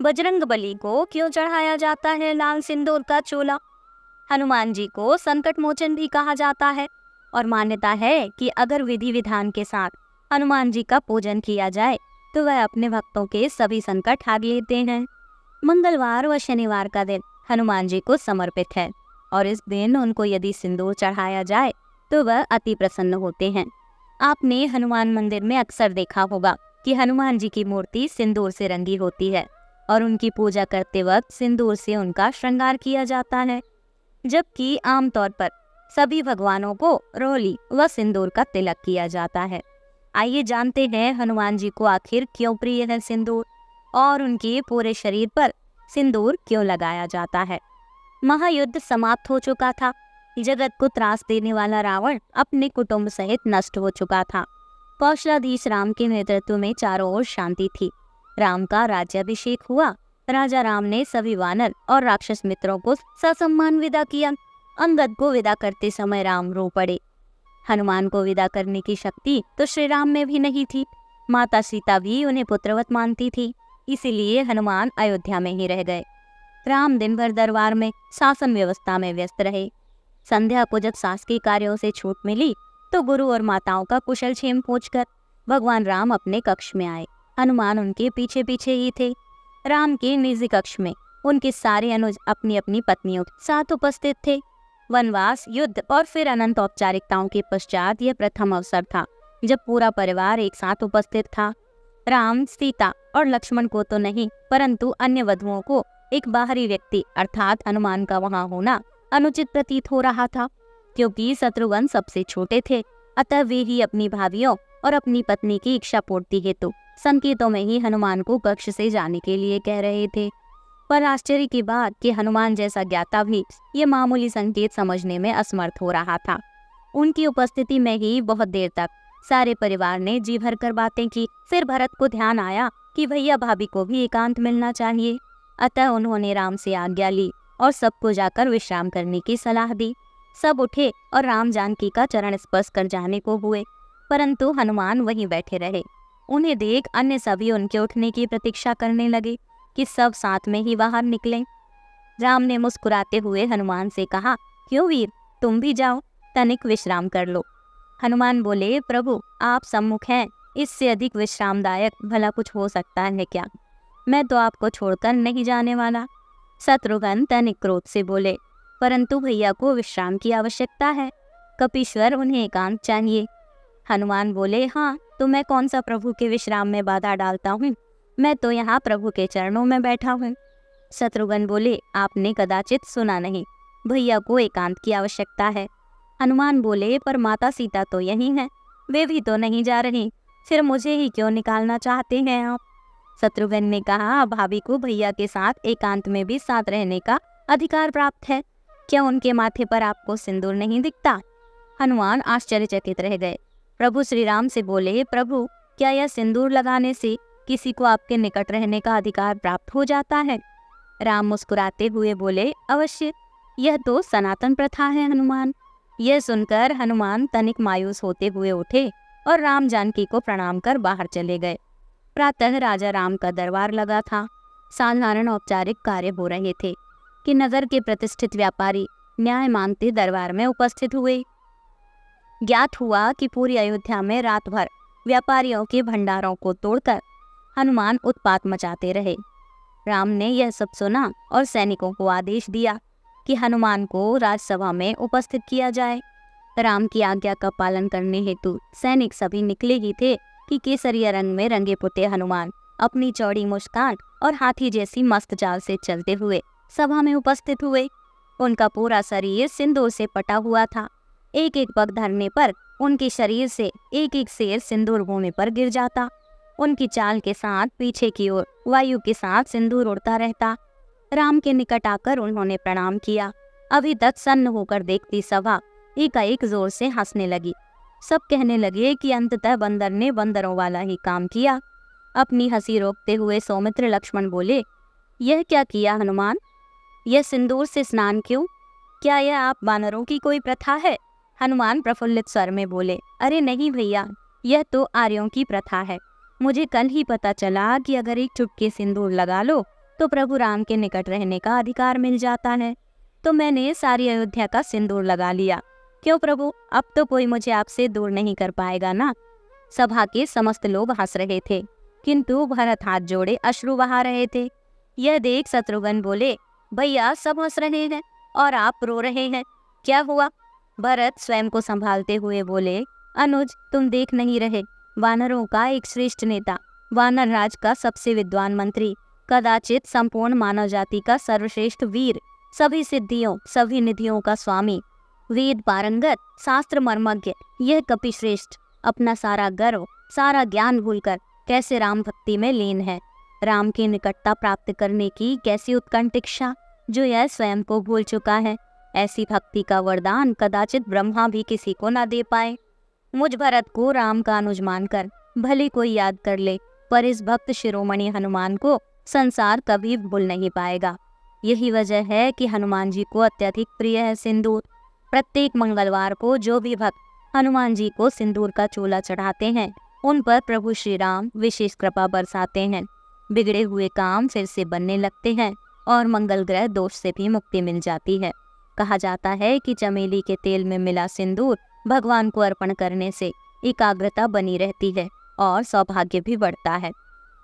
बजरंग बली को क्यों चढ़ाया जाता है लाल सिंदूर का चोला? हनुमान जी को संकट मोचन भी कहा जाता है और मान्यता है कि अगर विधि विधान के साथ हनुमान जी का पूजन किया जाए तो वह अपने भक्तों के सभी संकट हर लेते हैं। मंगलवार व शनिवार का दिन हनुमान जी को समर्पित है और इस दिन उनको यदि सिंदूर चढ़ाया जाए तो वह अति प्रसन्न होते हैं। आपने हनुमान मंदिर में अक्सर देखा होगा कि हनुमान जी की मूर्ति सिंदूर से रंगी होती है और उनकी पूजा करते वक्त सिंदूर से उनका श्रृंगार किया जाता है, जबकि आमतौर पर सभी भगवानों को रोली व सिंदूर का तिलक किया जाता है। आइए जानते हैं हनुमान जी को आखिर क्यों प्रिय है सिंदूर और उनके पूरे शरीर पर सिंदूर क्यों लगाया जाता है। महायुद्ध समाप्त हो चुका था। जगत को त्रास देने वाला रावण अपने कुटुंब सहित नष्ट हो चुका था। कौशलाधीश राम के नेतृत्व में चारों ओर शांति थी। राम का राज्याभिषेक हुआ। राजा राम ने सभी वानर और राक्षस मित्रों को ससम्मान विदा किया। अंगद को विदा करते समय राम रो पड़े। हनुमान को विदा करने की शक्ति तो श्री राम में भी नहीं थी। माता सीता भी उन्हें पुत्रवत मानती थी, इसीलिए हनुमान अयोध्या में ही रह गए। राम दिन भर दरबार में शासन व्यवस्था में व्यस्त रहे। संध्या को जब शासकीय कार्यों से छूट मिली तो गुरु और माताओं का कुशल क्षेम पूछकर भगवान राम अपने कक्ष में आए। हनुमान उनके पीछे पीछे ही थे। राम के निजी कक्ष में उनके सारे अनुज अपनी अपनी पत्नियों के साथ उपस्थित थे। वनवास, युद्ध और फिर अनंत औपचारिकताओं के पश्चात यह प्रथम अवसर था जब पूरा परिवार एक साथ उपस्थित था। राम, सीता और लक्ष्मण को तो नहीं, परंतु अन्य वधुओं को एक बाहरी व्यक्ति अर्थात हनुमान का वहां होना अनुचित प्रतीत हो रहा था, क्योंकि शत्रुघ्न सबसे छोटे थे। अतः वे ही अपनी भाभियों और अपनी पत्नी की इच्छा पूर्ति हेतु संकेतों में ही हनुमान को कक्ष से जाने के लिए कह रहे थे। पर आश्चर्य की बात कि हनुमान जैसा ज्ञाता भी ये मामूली संकेत समझने में असमर्थ हो रहा था। उनकी उपस्थिति में ही बहुत देर तक सारे परिवार ने जी भर कर बातें की। फिर भरत को ध्यान आया कि भैया भाभी को भी एकांत मिलना चाहिए। अतः उन्होंने राम से आज्ञा ली और सबको जाकर विश्राम करने की सलाह दी। सब उठे और राम जानकी का चरण स्पर्श कर जाने को हुए, परंतु हनुमान वहीं बैठे रहे। उन्हें देख अन्य सभी उनके उठने की प्रतीक्षा करने लगे कि सब साथ में ही बाहर निकलें। राम ने मुस्कुराते हुए हनुमान से कहा, क्यों वीर, तुम भी जाओ, तनिक विश्राम कर लो। हनुमान बोले, प्रभु आप सम्मुख हैं, इससे अधिक विश्रामदायक भला कुछ हो सकता है क्या? मैं तो आपको छोड़कर नहीं जाने वाला। शत्रुघ्न तनिक क्रोध से बोले, परंतु भैया को विश्राम की आवश्यकता है, कपीश्वर उन्हें एकांत चाहिए। हनुमान बोले, हाँ तो मैं कौन सा प्रभु के विश्राम में बाधा डालता हूँ, मैं तो यहाँ प्रभु के चरणों में बैठा हूँ। शत्रुघ्न बोले, आपने कदाचित सुना नहीं, भैया को एकांत की आवश्यकता है। हनुमान बोले, पर माता सीता तो यही हैं, वे भी तो नहीं जा रही, फिर मुझे ही क्यों निकालना चाहते हैं आप? शत्रुघ्न ने कहा, भाभी को भैया के साथ एकांत में भी साथ रहने का अधिकार प्राप्त है, क्या उनके माथे पर आपको सिंदूर नहीं दिखता? हनुमान आश्चर्यचकित रह गए। प्रभु श्री राम से बोले, प्रभु क्या यह सिंदूर लगाने से किसी को आपके निकट रहने का अधिकार प्राप्त हो जाता है? राम मुस्कुराते हुए बोले, अवश्य, यह तो सनातन प्रथा है हनुमान। यह सुनकर हनुमान तनिक मायूस होते हुए उठे और राम जानकी को प्रणाम कर बाहर चले गए। प्रातः राजा राम का दरबार लगा था। साधारण औपचारिक कार्य हो रहे थे कि नगर के प्रतिष्ठित व्यापारी न्याय मांगते दरबार में उपस्थित हुए। ज्ञात हुआ कि पूरी अयोध्या में रात भर व्यापारियों के भंडारों को तोड़कर हनुमान उत्पात मचाते रहे। राम ने यह सब सुना और सैनिकों को आदेश दिया कि हनुमान को राजसभा में उपस्थित किया जाए। राम की आज्ञा का पालन करने हेतु सैनिक सभी निकले ही थे कि केसरिया रंग में रंगे पुते हनुमान अपनी चौड़ी मुस्कान और हाथी जैसी मस्त चाल से चलते हुए सभा में उपस्थित हुए। उनका पूरा शरीर सिंदूर से पटा हुआ था। एक एक पग धरने पर उनके शरीर से एक एक शेर सिंदूर भूमि पर गिर जाता। उनकी चाल के साथ पीछे की ओर वायु के साथ सिंदूर उड़ता रहता। राम के निकट आकर उन्होंने प्रणाम किया। अभी तक सन्न होकर देखती सभा एकाएक जोर से हंसने लगी। सब कहने लगे कि अंततः बंदर ने बंदरों वाला ही काम किया। अपनी हंसी रोकते हुए सौमित्र लक्ष्मण बोले, यह क्या किया हनुमान? यह सिंदूर से स्नान क्यों? क्या यह आप वानरों की कोई प्रथा है? हनुमान प्रफुल्लित स्वर में बोले, अरे नहीं भैया, यह तो आर्यों की प्रथा है। मुझे कल ही पता चला कि अगर एक चुटकी सिंदूर लगा लो तो प्रभु राम के निकट रहने का अधिकार मिल जाता है। तो मैंने सारी अयोध्या का सिंदूर लगा लिया। क्यों प्रभु, अब तो कोई मुझे आपसे दूर नहीं कर पाएगा ना। सभा के समस्त लोग हंस रहे थे, किंतु भरत हाथ जोड़े अश्रु बहा रहे थे। यह देख शत्रुघ्न बोले, भैया सब हंस रहे हैं और आप रो रहे हैं, क्या हुआ? भरत स्वयं को संभालते हुए बोले, अनुज तुम देख नहीं रहे, वानरों का एक श्रेष्ठ नेता, वानर राज का सबसे विद्वान मंत्री, कदाचित संपूर्ण मानव जाति का सर्वश्रेष्ठ वीर, सभी सिद्धियों सभी निधियों का स्वामी, वेद पारंगत, शास्त्र मर्मज्ञ, यह कपिश्रेष्ठ अपना सारा गर्व सारा ज्ञान भूलकर कैसे राम भक्ति में लीन है। राम की निकटता प्राप्त करने की कैसी उत्कंठ इच्छा, जो यह स्वयं को भूल चुका है। ऐसी भक्ति का वरदान कदाचित ब्रह्मा भी किसी को न दे पाए। मुझ भरत को राम का अनुज मानकर भले कोई याद कर ले, पर इस भक्त शिरोमणि हनुमान को संसार कभी भूल नहीं पाएगा। यही वजह है कि हनुमान जी को अत्यधिक प्रिय है सिंदूर। प्रत्येक मंगलवार को जो भी भक्त हनुमान जी को सिंदूर का चोला चढ़ाते हैं, उन पर प्रभु श्री राम विशेष कृपा बरसाते हैं। बिगड़े हुए काम फिर से बनने लगते हैं और मंगल ग्रह दोष से भी मुक्ति मिल जाती है। कहा जाता है कि चमेली के तेल में मिला सिंदूर भगवान को अर्पण करने से एकाग्रता बनी रहती है और सौभाग्य भी बढ़ता है।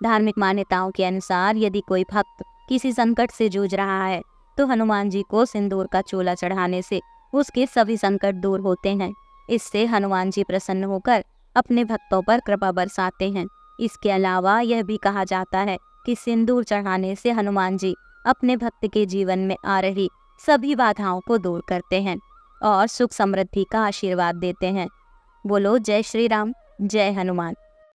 धार्मिक मान्यताओं के अनुसार यदि कोई भक्त किसी संकट से जूझ रहा है, तो हनुमान जी को सिंदूर का चोला चढ़ाने से उसके सभी संकट दूर होते हैं। इससे हनुमान जी प्रसन्न होकर अपने भक्तों पर कृपा बरसाते हैं। इसके अलावा यह भी कहा जाता है कि सिंदूर चढ़ाने से हनुमान जी अपने भक्त के जीवन में आ रही सभी बाधाओं को दूर करते हैं और सुख समृद्धि का आशीर्वाद देते हैं। बोलो जय श्री राम, जय हनुमान।